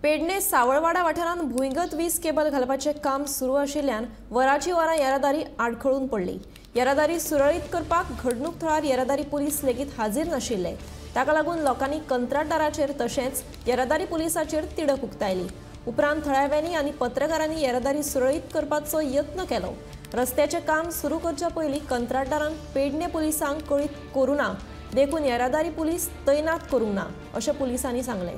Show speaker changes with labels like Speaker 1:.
Speaker 1: पेडणे सावळवाडा वाठारांत भुंयगत वीज केबल घालपाचें काम सुरू आशिल्ल्यान वरांची वरां येरादारी आडखळून पडली। येरादारी सुरळीत करपाक घडणूक थळार येरादारी पुलीस लेगीत हाजीर नाशिल्ले। ताका लागून लोकांनी कंत्राटदाराचेर तशेंच येरादारी पुलिसाचेर तिडक उक्तायली। उपरांत थळाव्यांनी आनी पत्रकारांनी येरादारी सुरळीत करपाचो यत्न केलो। रस्त्याचें काम सुरू करचे पयलीं कंत्राटदारान पेडणे पुलिसांक कळीत करूं ना, देखून येरादारी पुलीस तैनात करूंक ना अशें पुलिसांनी सांगलें।